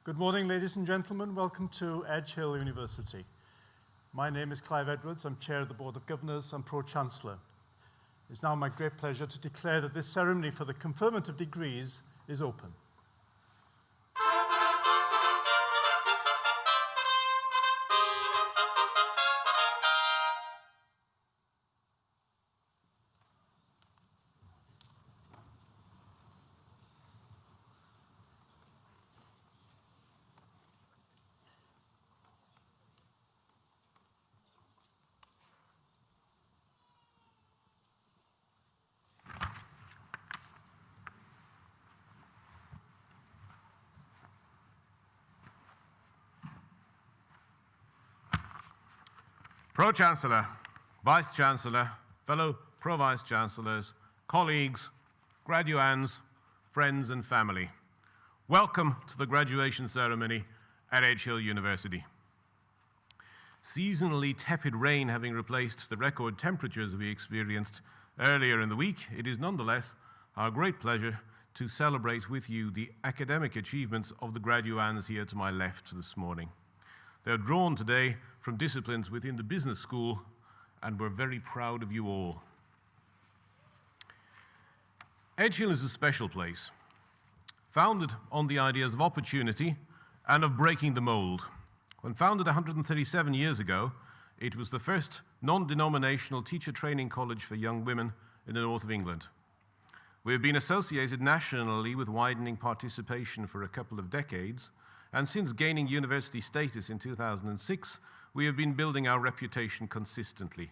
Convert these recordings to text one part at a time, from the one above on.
Good morning, ladies and gentlemen. Welcome to Edge Hill University. My name is Clive Edwards. I'm Chair of the Board of Governors and Pro-Chancellor. It's now my great pleasure to declare that this ceremony for the conferment of degrees is open. Pro-Chancellor, Vice-Chancellor, fellow Pro-Vice-Chancellors, colleagues, graduands, friends and family, welcome to the graduation ceremony at Edge Hill University. Seasonally tepid rain having replaced the record temperatures we experienced earlier in the week, it is nonetheless our great pleasure to celebrate with you the academic achievements of the graduands here to my left this morning. They're drawn today from disciplines within the business school, and we're very proud of you all. Edge Hill is a special place, founded on the ideas of opportunity and of breaking the mold. When founded 137 years ago, it was the first non-denominational teacher training college for young women in the north of England. We have been associated nationally with widening participation for a couple of decades, and since gaining university status in 2006, we have been building our reputation consistently.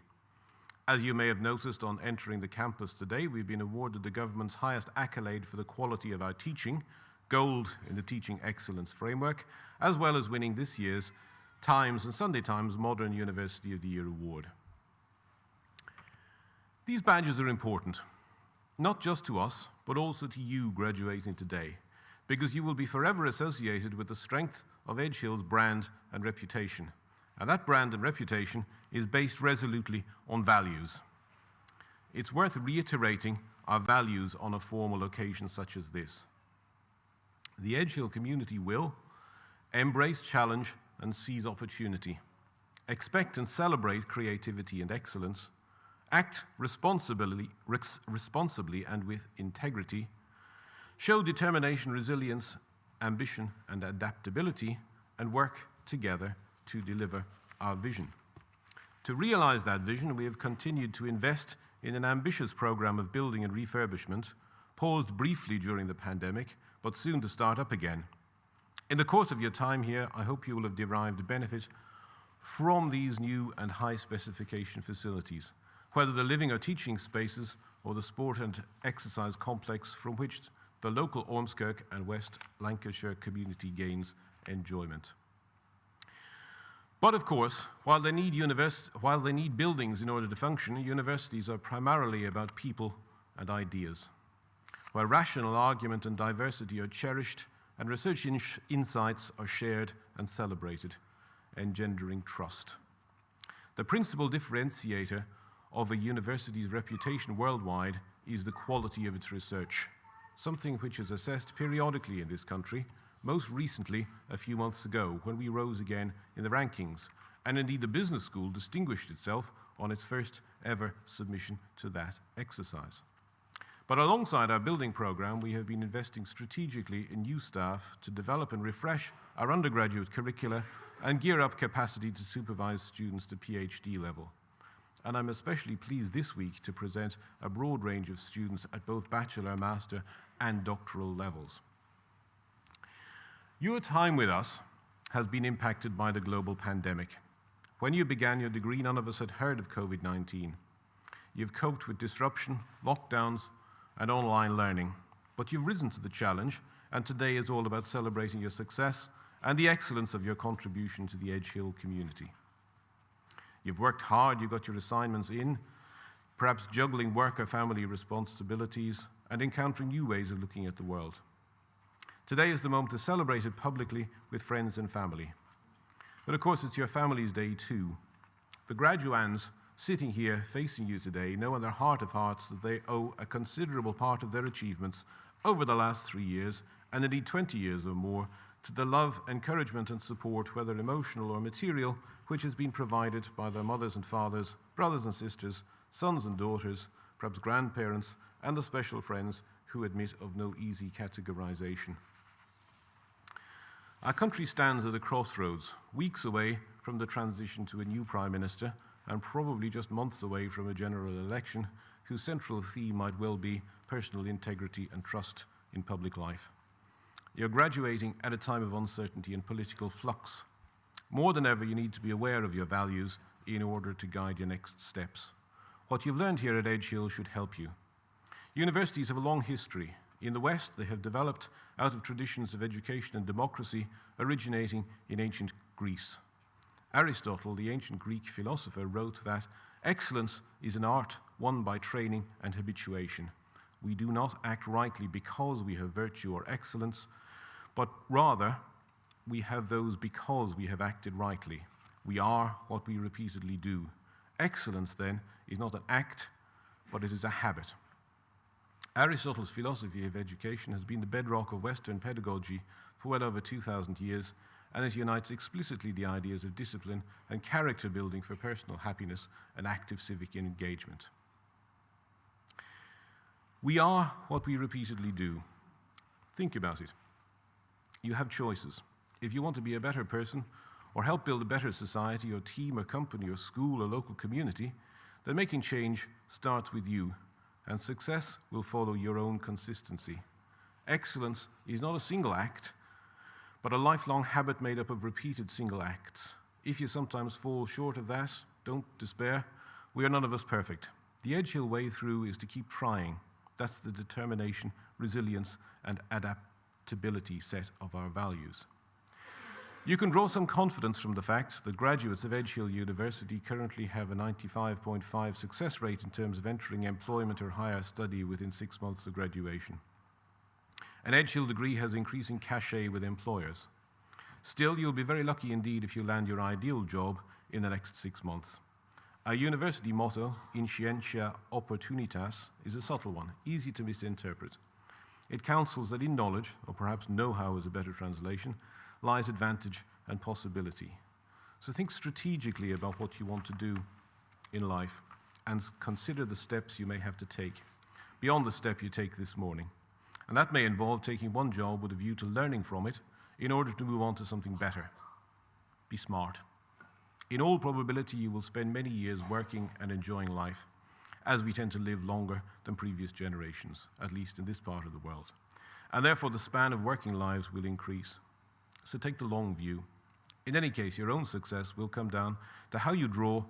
As you may have noticed on entering the campus today, we've been awarded the government's highest accolade for the quality of our teaching, Gold in the Teaching Excellence Framework, as well as winning this year's Times and Sunday Times Modern University of the Year Award. These badges are important, not just to us, but also to you graduating today, because you will be forever associated with the strength of Edge Hill's brand and reputation. And that brand and reputation is based resolutely on values. It's worth reiterating our values on a formal occasion such as this. The Edge Hill community will embrace challenge and seize opportunity, expect and celebrate creativity and excellence, act responsibly and with integrity, show determination, resilience, ambition, and adaptability, and work together to deliver our vision. To realize that vision, we have continued to invest in an ambitious program of building and refurbishment, paused briefly during the pandemic, but soon to start up again. In the course of your time here, I hope you will have derived benefit from these new and high-specification facilities, whether the living or teaching spaces or the sport and exercise complex from which the local Ormskirk and West Lancashire community gains enjoyment. But of course, while they need buildings in order to function, universities are primarily about people and ideas, where rational argument and diversity are cherished and research insights are shared and celebrated, engendering trust. The principal differentiator of a university's reputation worldwide is the quality of its research, something which is assessed periodically in this country, most recently a few months ago when we rose again in the rankings, and indeed the business school distinguished itself on its first ever submission to that exercise. But alongside our building program, we have been investing strategically in new staff to develop and refresh our undergraduate curricula and gear up capacity to supervise students to PhD level. And I'm especially pleased this week to present a broad range of students at both bachelor, master, and doctoral levels. Your time with us has been impacted by the global pandemic. When you began your degree, none of us had heard of COVID-19. You've coped with disruption, lockdowns, and online learning, but you've risen to the challenge, and today is all about celebrating your success and the excellence of your contribution to the Edge Hill community. You've worked hard, you got your assignments in, perhaps juggling work or family responsibilities, and encountering new ways of looking at the world. Today is the moment to celebrate it publicly with friends and family. But of course, it's your family's day too. The graduands sitting here facing you today know in their heart of hearts that they owe a considerable part of their achievements over the last 3 years, and indeed 20 years or more, to the love, encouragement and support, whether emotional or material, which has been provided by their mothers and fathers, brothers and sisters, sons and daughters, perhaps grandparents, and the special friends who admit of no easy categorization. Our country stands at a crossroads, weeks away from the transition to a new Prime Minister, and probably just months away from a general election, whose central theme might well be personal integrity and trust in public life. You're graduating at a time of uncertainty and political flux. More than ever, you need to be aware of your values in order to guide your next steps. What you've learned here at Edgehill should help you. Universities have a long history. In the West, they have developed out of traditions of education and democracy originating in ancient Greece. Aristotle, the ancient Greek philosopher, wrote that excellence is an art won by training and habituation. We do not act rightly because we have virtue or excellence, but rather we have those because we have acted rightly. We are what we repeatedly do. Excellence, then, is not an act, but it is a habit. Aristotle's philosophy of education has been the bedrock of Western pedagogy for well over 2,000 years, and it unites explicitly the ideas of discipline and character building for personal happiness and active civic engagement. We are what we repeatedly do. Think about it. You have choices. If you want to be a better person or help build a better society or team or company or school or local community, then making change starts with you, and success will follow your own consistency. Excellence is not a single act, but a lifelong habit made up of repeated single acts. If you sometimes fall short of that, don't despair. We are none of us perfect. The Edgehill way through is to keep trying. That's the determination, resilience, and adaptability set of our values. You can draw some confidence from the fact that graduates of Edgehill University currently have a 95.5% success rate in terms of entering employment or higher study within 6 months of graduation. An Edgehill degree has increasing cachet with employers. Still, you'll be very lucky indeed if you land your ideal job in the next 6 months. Our university motto, In Scientia Opportunitas, is a subtle one, easy to misinterpret. It counsels that in knowledge, or perhaps know-how is a better translation, lies advantage and possibility. So think strategically about what you want to do in life and consider the steps you may have to take, beyond the step you take this morning. And that may involve taking one job with a view to learning from it in order to move on to something better. Be smart. In all probability, you will spend many years working and enjoying life, as we tend to live longer than previous generations, at least in this part of the world. And therefore, the span of working lives will increase. So take the long view. In any case, your own success will come down to how you draw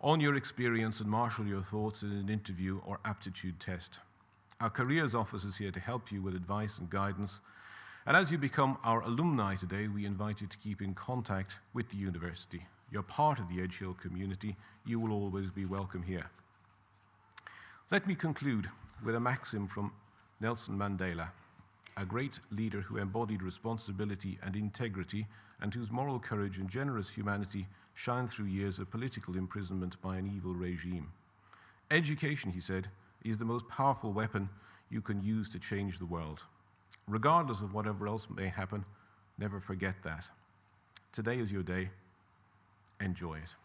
on your experience and marshal your thoughts in an interview or aptitude test. Our careers office is here to help you with advice and guidance. And as you become our alumni today, we invite you to keep in contact with the university. You're part of the Edgehill community. You will always be welcome here. Let me conclude with a maxim from Nelson Mandela, a great leader who embodied responsibility and integrity and whose moral courage and generous humanity shine through years of political imprisonment by an evil regime. Education, he said, is the most powerful weapon you can use to change the world. Regardless of whatever else may happen, never forget that. Today is your day. Enjoy it.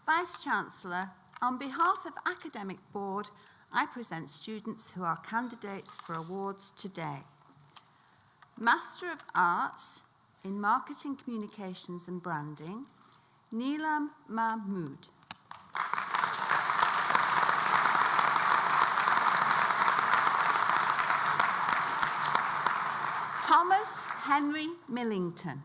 Vice-Chancellor, on behalf of Academic Board, I present students who are candidates for awards today. Master of Arts in Marketing, Communications and Branding, Neelam Mahmood. Thomas Henry Millington.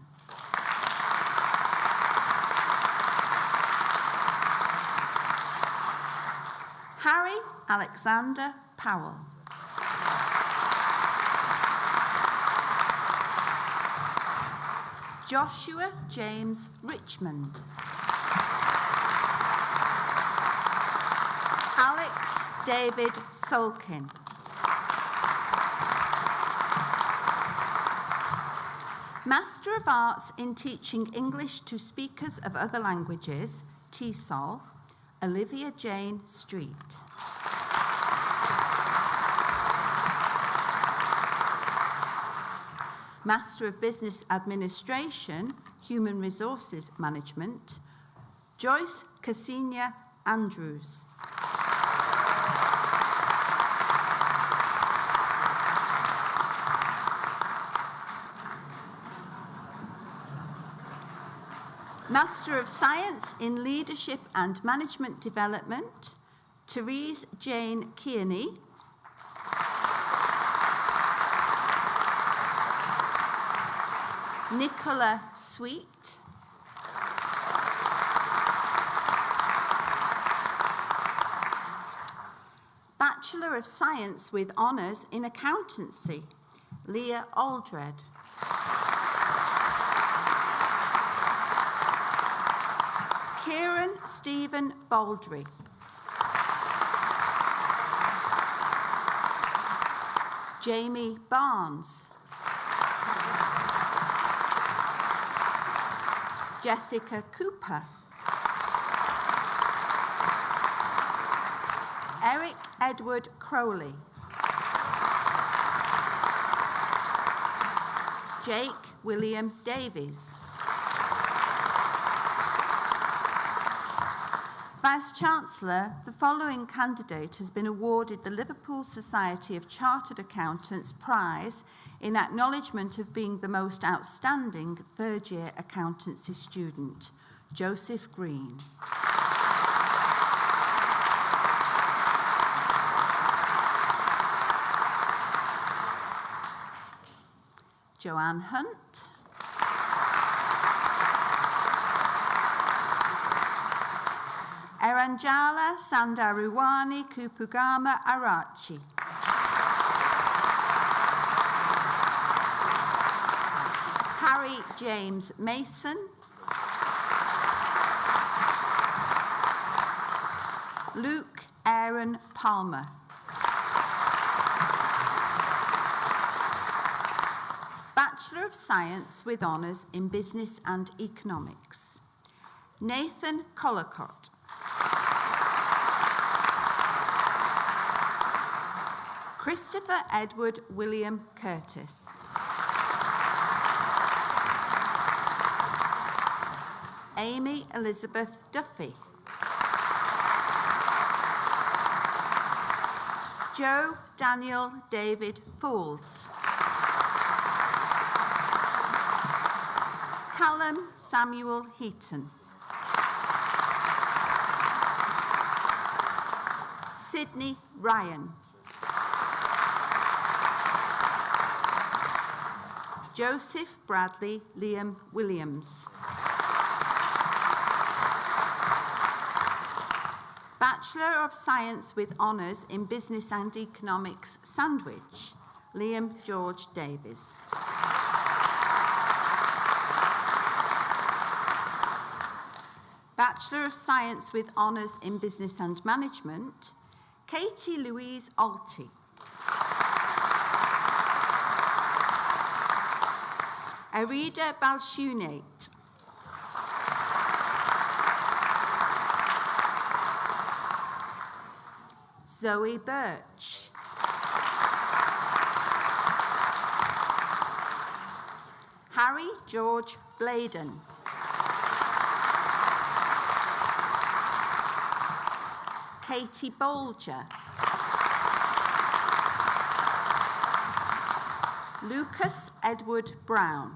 Harry Alexander Powell. Joshua James Richmond. David Solkin. Master of Arts in Teaching English to Speakers of Other Languages, TESOL, Olivia Jane Street. Master of Business Administration, Human Resources Management, Joyce Cassinia Andrews. Master of Science in Leadership and Management Development, Therese Jane Kearney. Nicola Sweet. Bachelor of Science with Honours in Accountancy, Leah Aldred. Kieran Stephen Baldry. Jamie Barnes. Jessica Cooper. Eric Edward Crowley. Jake William Davies. Vice-Chancellor, the following candidate has been awarded the Liverpool Society of Chartered Accountants Prize in acknowledgement of being the most outstanding third-year accountancy student, Joseph Green. Joanne Hunt. Eranjala Sandaruwani Kupugama Arachi. Harry James Mason. Luke Aaron Palmer. Bachelor of Science with Honours in Business and Economics, Nathan Collicott. Christopher Edward William Curtis. Amy Elizabeth Duffy. Joe Daniel David Fools. Callum Samuel Heaton. Sydney Ryan. Joseph Bradley Liam Williams. Bachelor of Science with Honours in Business and Economics, Sandwich, Liam George Davies. Bachelor of Science with Honours in Business and Management, Katie Louise Alty. Arida Balshunate. Zoe Birch. Harry George Bladen. Katie Bolger. Lucas Edward Brown.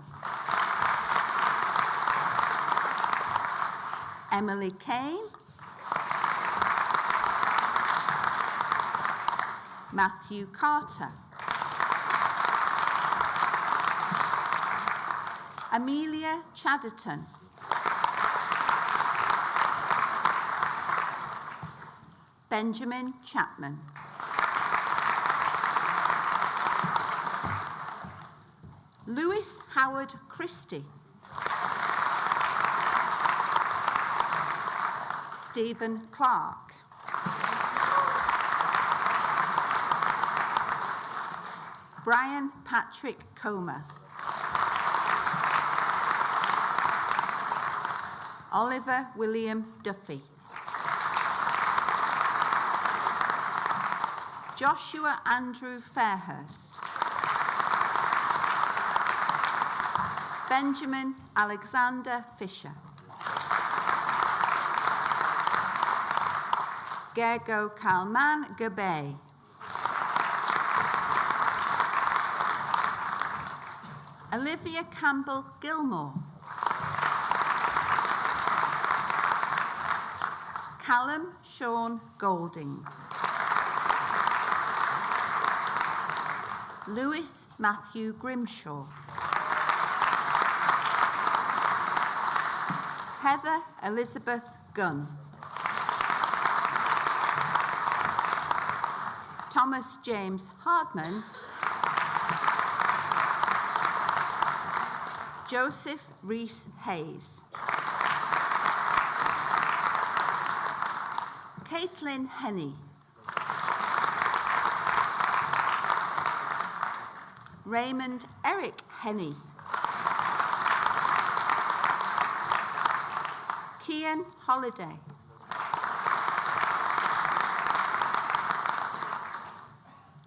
Emily Kane. Matthew Carter. Amelia Chatterton. Benjamin Chapman. Lewis Howard Christie. Stephen Clark. Brian Patrick Comer. Oliver William Duffy. Joshua Andrew Fairhurst. Benjamin Alexander Fisher. Gergo Kalman Gabay. Olivia Campbell Gilmore. Callum Sean Golding. Lewis Matthew Grimshaw. Heather Elizabeth Gunn. Thomas James Hardman. Joseph Rees Hayes. Caitlin Henney. Raymond Eric Henney. Kian Holiday.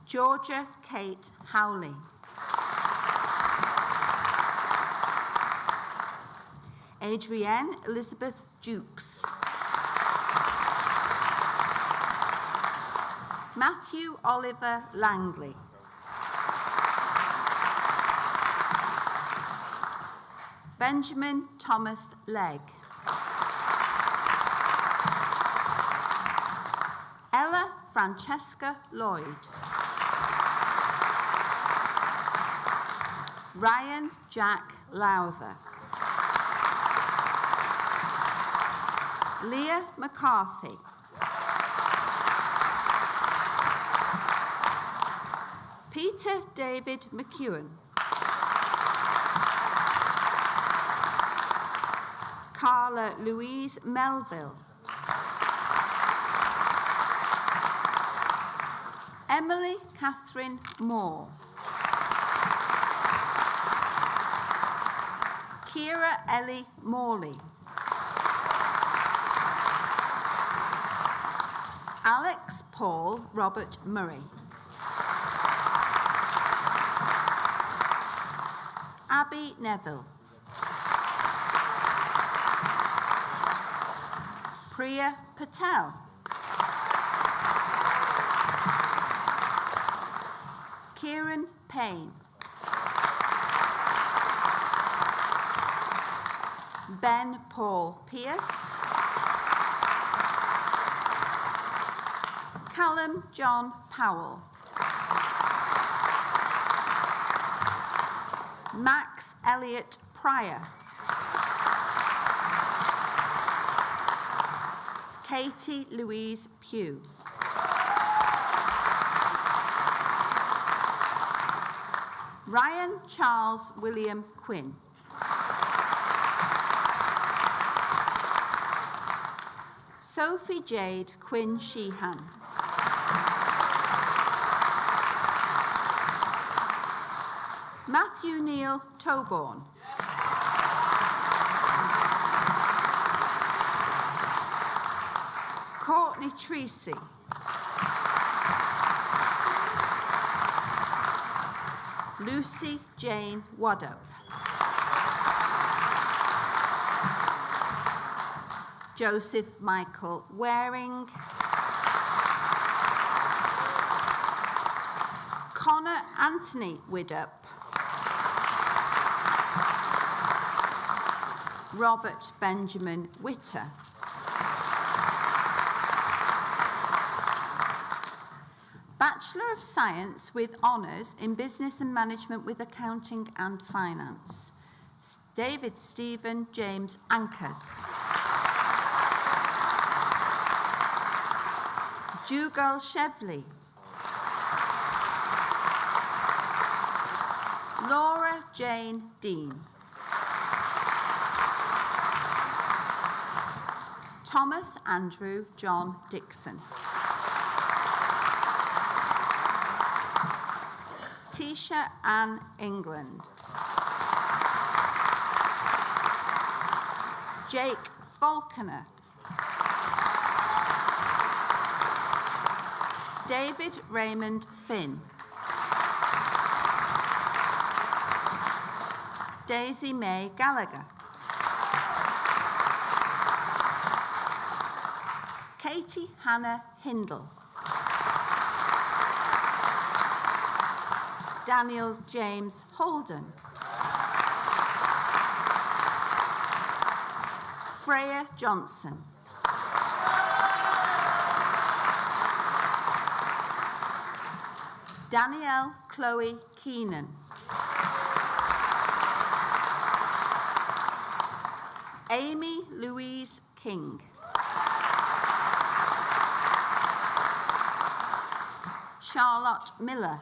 Georgia Kate Howley. Adrienne Elizabeth Jukes. Matthew Oliver Langley. Benjamin Thomas Legg. Ella Francesca Lloyd. Ryan Jack Lowther. Leah McCarthy. Peter David McEwen. Carla Louise Melville. Emily Catherine Moore. Kira Ellie Morley. Alex Paul Robert Murray. Abby Neville. Priya Patel. Kieran Payne. Ben Paul Pierce. Callum John Powell. Max Elliott Pryor. Katie Louise Pugh. Ryan Charles William Quinn. Sophie Jade Quinn Sheehan. Matthew Neil Toborn. Courtney Treacy. Lucy Jane Waddup. Joseph Michael Waring. Connor Anthony Widdup. Robert Benjamin Witter. Bachelor of Science with Honours in Business and Management with Accounting and Finance. David Stephen James Ankers. Jugal Chevley. Laura Jane Dean. Thomas Andrew John Dixon. Tisha Alicia Ann England. Jake Falconer. David Raymond Finn. Daisy May Gallagher. Katie Hannah Hindle. Daniel James Holden. Freya Johnson. Danielle Chloe Keenan. Amy Louise King. Charlotte Miller.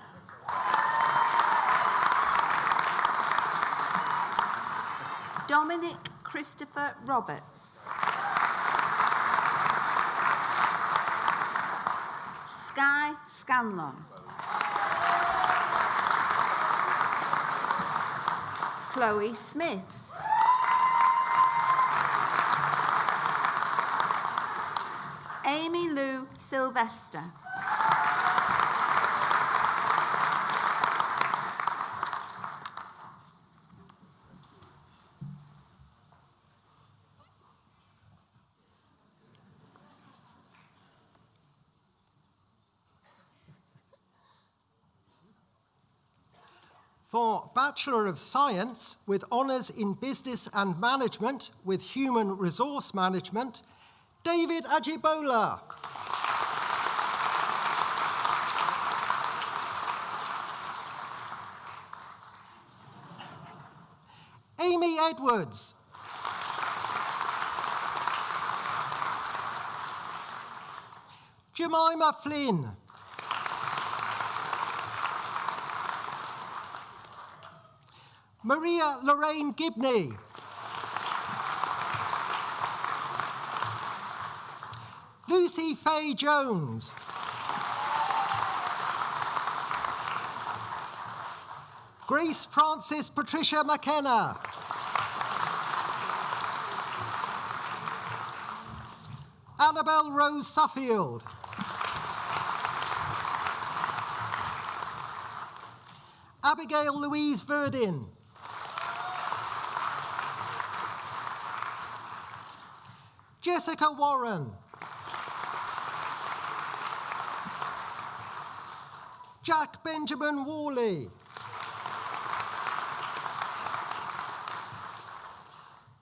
Dominic Christopher Roberts. Sky Scanlon. Chloe Smith. Amy Lou Sylvester. For Bachelor of Science with honours in Business and Management with Human Resource Management, David Ajibola. Amy Edwards. Jemima Flynn. Maria Lorraine Gibney. Lucy Faye Jones. Grace Frances Patricia McKenna. Annabelle Rose Suffield. Abigail Louise Verdin. Jessica Warren. Jack Benjamin Worley.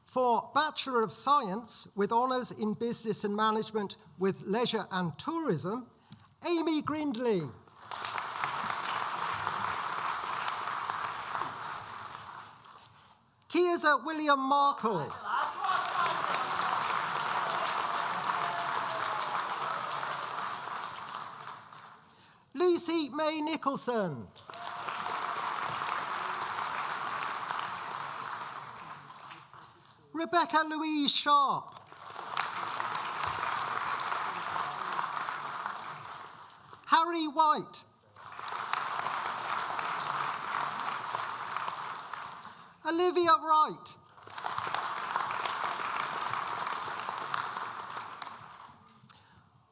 For Bachelor of Science with honours in Business and Management with Leisure and Tourism, Amy Grindley. Kiesa William Markle. Lucy May Nicholson. Rebecca Louise Sharp. Harry White. Olivia Wright.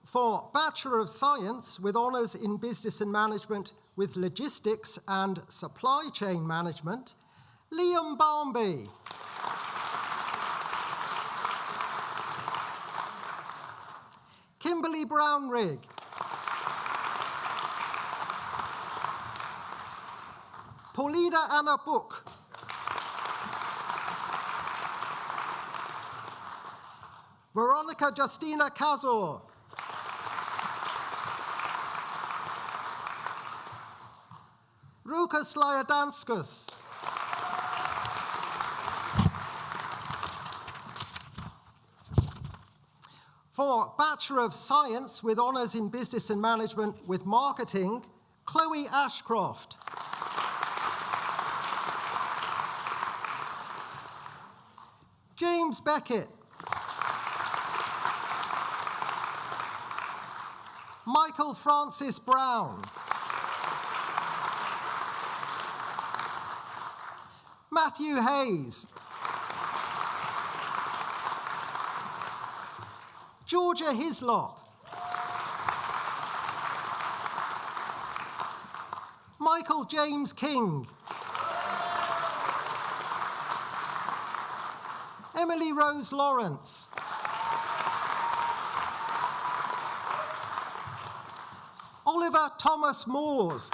For Bachelor of Science with honours in Business and Management with Logistics and Supply Chain Management, Liam Barmby. Kimberly Brownrigg. Paulina Anna Book. Veronica Justina Kazor. Ruka Slyadanskus. For Bachelor of Science with honours in Business and Management with Marketing, Chloe Ashcroft. James Beckett. Michael Francis Brown. Matthew Hayes. Georgia Hislop. Michael James King. Emily Rose Lawrence. Oliver Thomas Moores.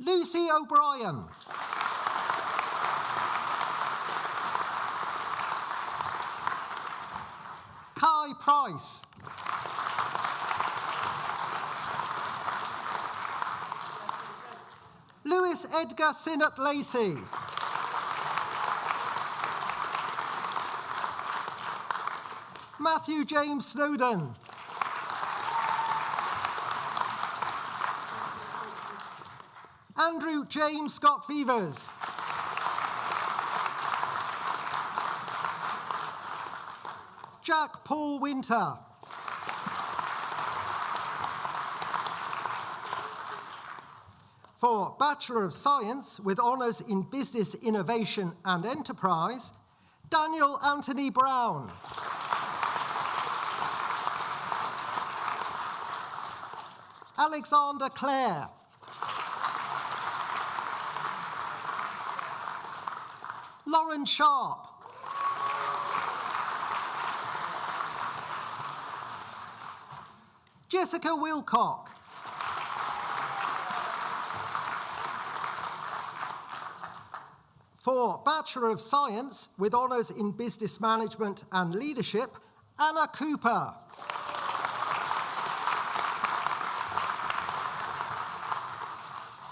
Lucy O'Brien. Kai Price. Lewis Edgar Sinnott Lacey. Matthew James Snowden. Andrew James Scott Vivers. Jack Paul Winter. For Bachelor of Science with honours in Business Innovation and Enterprise, Daniel Anthony Brown. Alexander Clare. Lauren Sharp. Jessica Wilcock. For Bachelor of Science with honours in Business Management and Leadership, Anna Cooper.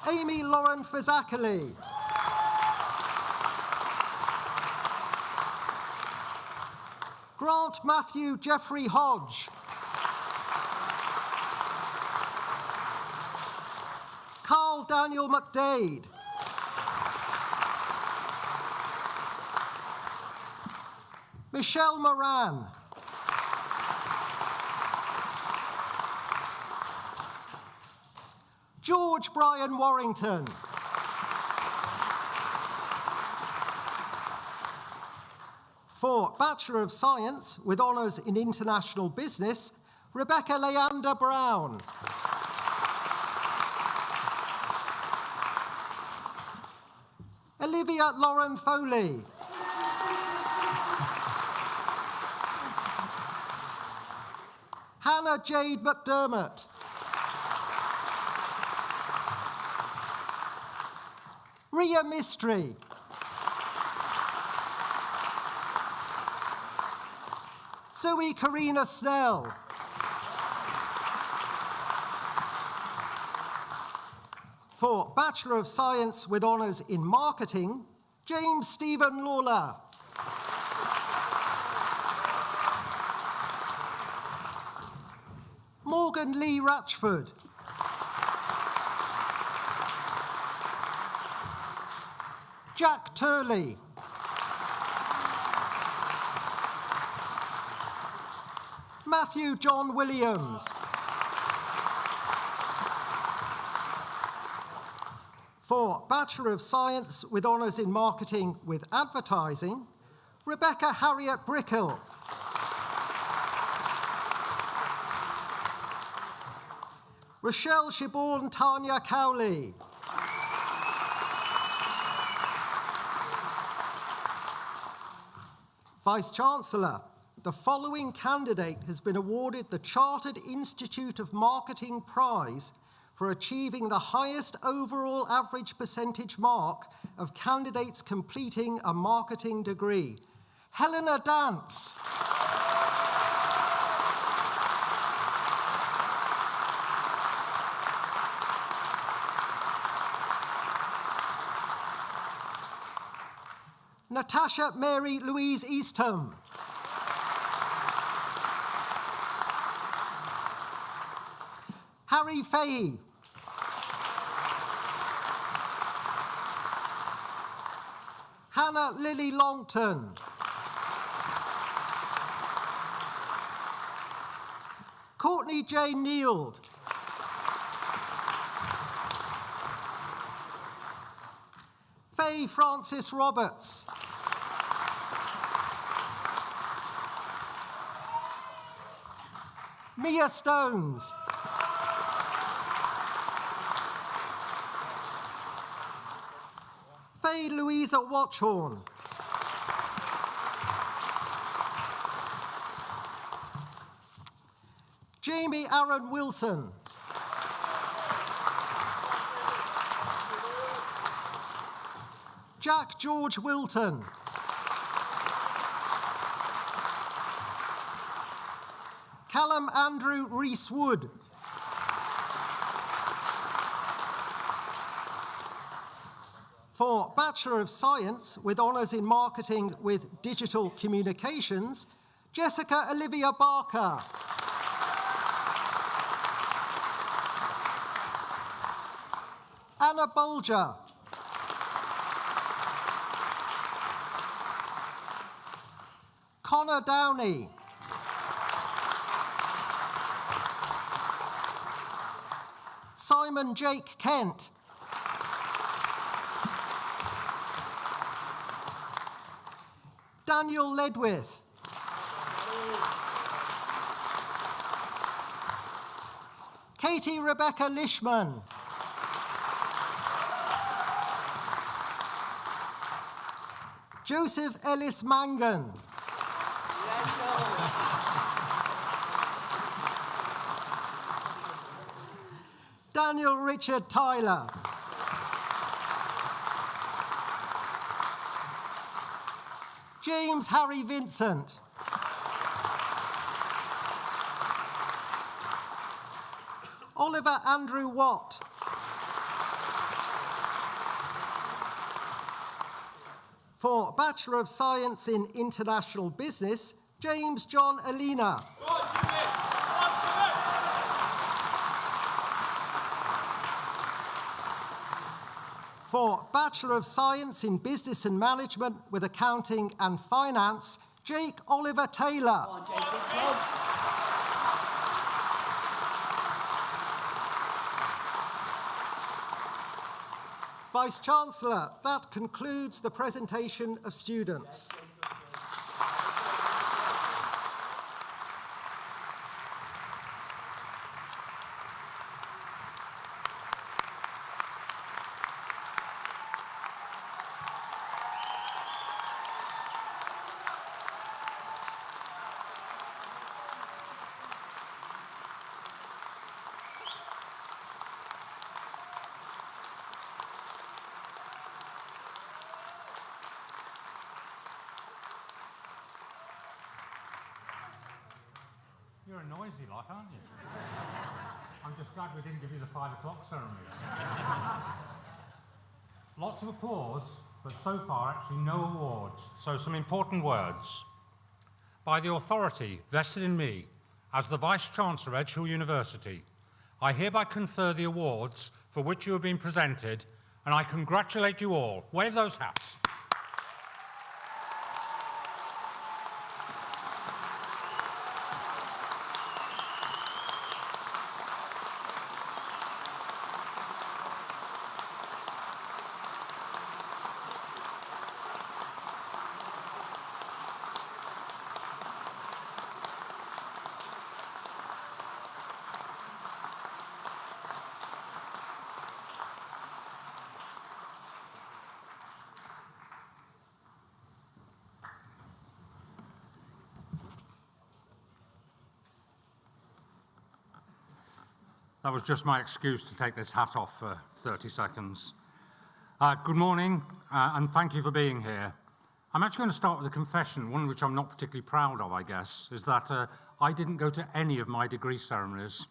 Amy Lauren Fazackerley. Grant Matthew Jeffrey Hodge. Carl Daniel McDade. Michelle Moran. George Brian Warrington. For Bachelor of Science with honours in International Business, Rebecca Leander Brown. Olivia Lauren Foley. Hannah Jade McDermott. Ria Mistry. Zoe Karina Snell. For Bachelor of Science with honours in Marketing, James Stephen Lawler. Morgan Lee Ratchford. Jack Turley. Matthew John Williams. For Bachelor of Science with honours in Marketing with Advertising, Rebecca Harriet Brickell. Rochelle Shiborn Tanya Cowley. Vice-Chancellor, the following candidate has been awarded the Chartered Institute of Marketing Prize for achieving the highest overall average percentage mark of candidates completing a marketing degree. Helena Dance. Natasha Mary Louise Eastham. Harry Fahey. Hannah Lily Longton. Courtney Jane Neild. Faye Francis Roberts. Mia Stones. Faye Louisa Watchorn. Jamie Aaron Wilson. Jack George Wilton. Callum Andrew Rees-Wood. For Bachelor of Science with honours in Marketing with Digital Communications, Jessica Olivia Barker. Anna Bolger. Connor Downey. Simon Jake Kent. Daniel Ledwith. Katie Rebecca Lishman. Joseph Ellis Mangan. Daniel Richard Tyler. James Harry Vincent. Oliver Andrew Watt. For Bachelor of Science in International Business, James John Alina. For Bachelor of Science in Business and Management with Accounting and Finance, Jake Oliver Taylor. Vice-Chancellor, that concludes the presentation of students. You're a noisy lot, aren't you? I'm just glad we didn't give you the 5 o'clock ceremony. Lots of applause, but so far actually no awards. So some important words. By the authority vested in me as the Vice-Chancellor of Edge Hill University, I hereby confer the awards for which you have been presented, and I congratulate you all. Wave those hats. That was just my excuse to take this hat off for 30 seconds. Good morning, and thank you for being here. I'm actually going to start with a confession, one which I'm not particularly proud of, I guess, is that I didn't go to any of my degree ceremonies.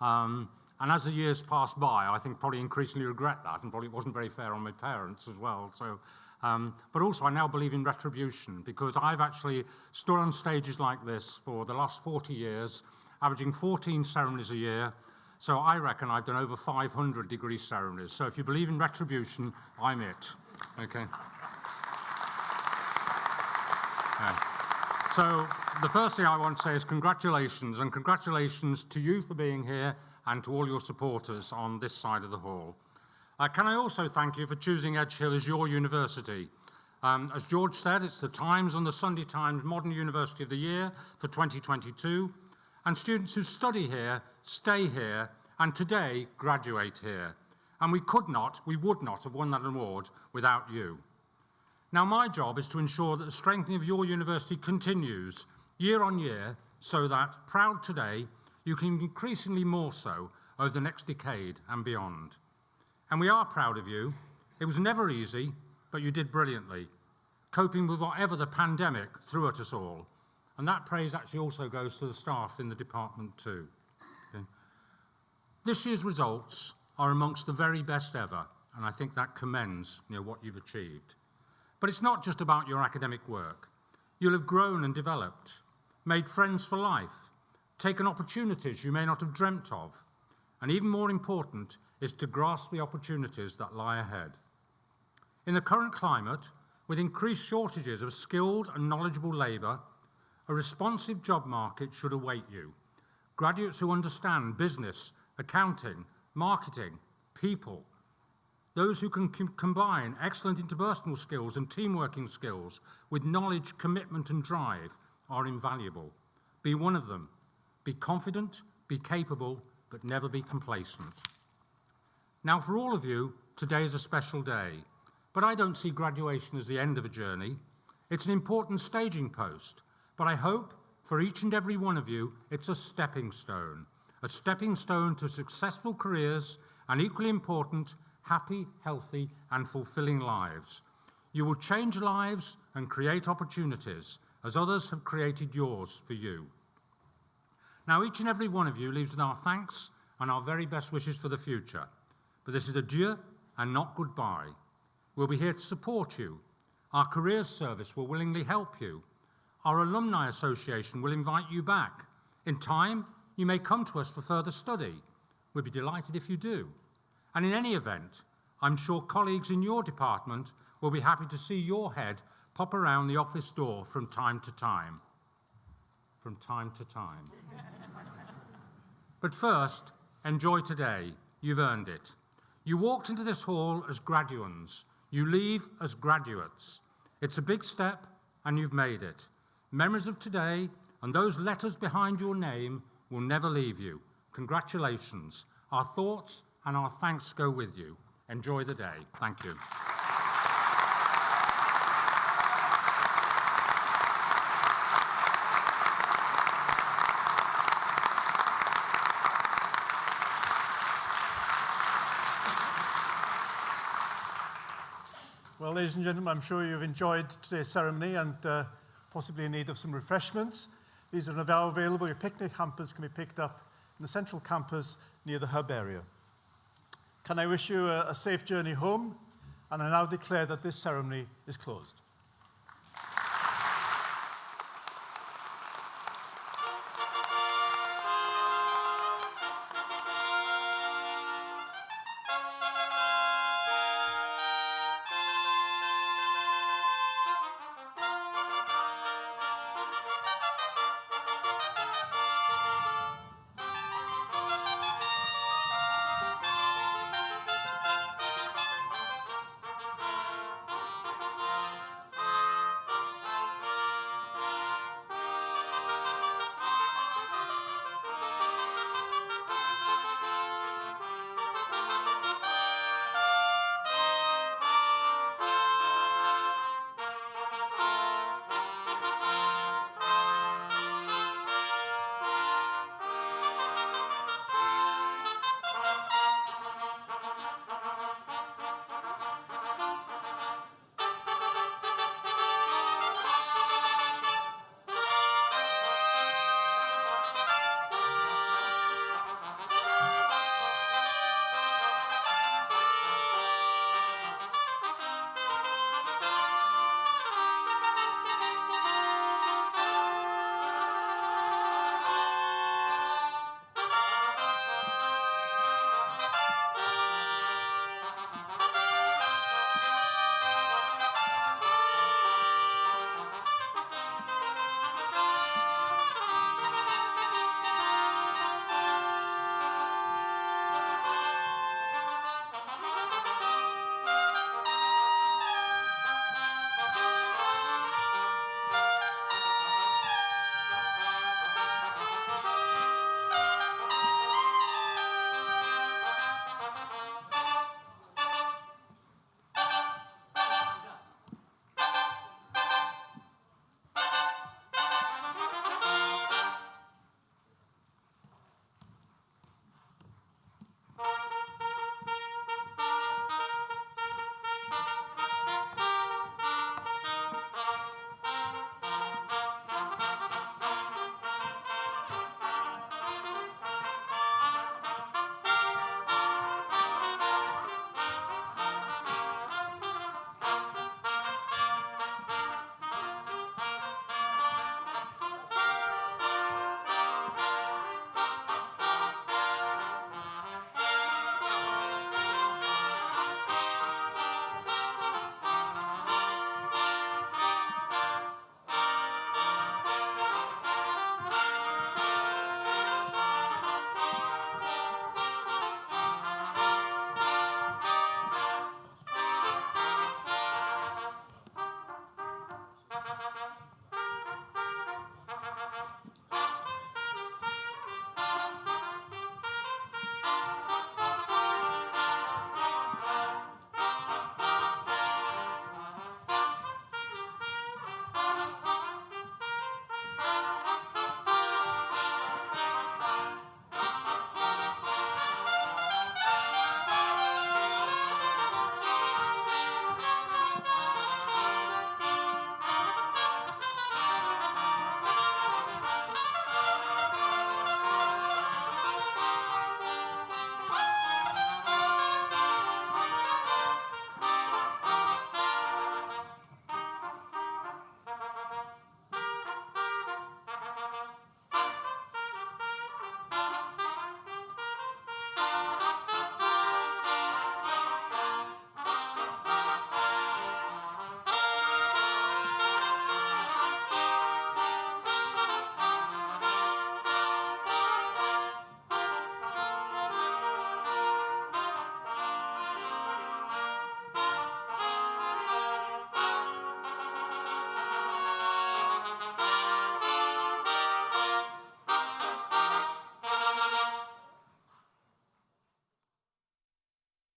And as the years passed by, I think probably increasingly regret that, and probably it wasn't very fair on my parents as well. So, but also I now believe in retribution, because I've actually stood on stages like this for the last 40 years, averaging 14 ceremonies a year, So I reckon I've done over 500 degree ceremonies. So if you believe in retribution, I'm it. Okay. Yeah. So the first thing I want to say is congratulations, and congratulations to you for being here and to all your supporters on this side of the hall. Can I also thank you for choosing Edge Hill as your university? As George said, it's the Times and the Sunday Times Modern University of the Year for 2022, and students who study here, stay here, and today graduate here. And we would not have won that award without you. Now, my job is to ensure that the strengthening of your university continues year on year, so that, proud today, you can be increasingly more so over the next decade and beyond. And we are proud of you. It was never easy, but you did brilliantly, coping with whatever the pandemic threw at us all. And that praise actually also goes to the staff in the department too. Okay. This year's results are amongst the very best ever, and I think that commends what you've achieved. But it's not just about your academic work. You'll have grown and developed, made friends for life, taken opportunities you may not have dreamt of, and even more important is to grasp the opportunities that lie ahead. In the current climate, with increased shortages of skilled and knowledgeable labour, a responsive job market should await you. Graduates who understand business, accounting, marketing, people, those who can combine excellent interpersonal skills and teamworking skills with knowledge, commitment and drive are invaluable. Be one of them. Be confident, be capable, but never be complacent. Now, for all of you, today is a special day, but I don't see graduation as the end of a journey. It's an important staging post, but I hope for each and every one of you, it's a stepping stone to successful careers and, equally important, happy, healthy, and fulfilling lives. You will change lives and create opportunities as others have created yours for you. Now, each and every one of you leaves with our thanks and our very best wishes for the future. But this is adieu and not goodbye. We'll be here to support you. Our careers service will willingly help you. Our alumni association will invite you back. In time, you may come to us for further study. We'd be delighted if you do. And in any event, I'm sure colleagues in your department will be happy to see your head pop around the office door from time to time. From time to time. But first, enjoy today. You've earned it. You walked into this hall as graduands. You leave as graduates. It's a big step, and you've made it. Memories of today and those letters behind your name will never leave you. Congratulations. Our thoughts and our thanks go with you. Enjoy the day. Thank you. Well, ladies and gentlemen, I'm sure you've enjoyed today's ceremony and possibly in need of some refreshments. These are now available. Your picnic hampers can be picked up in the central campus near the hub area. Can I wish you a safe journey home? And I now declare that this ceremony is closed.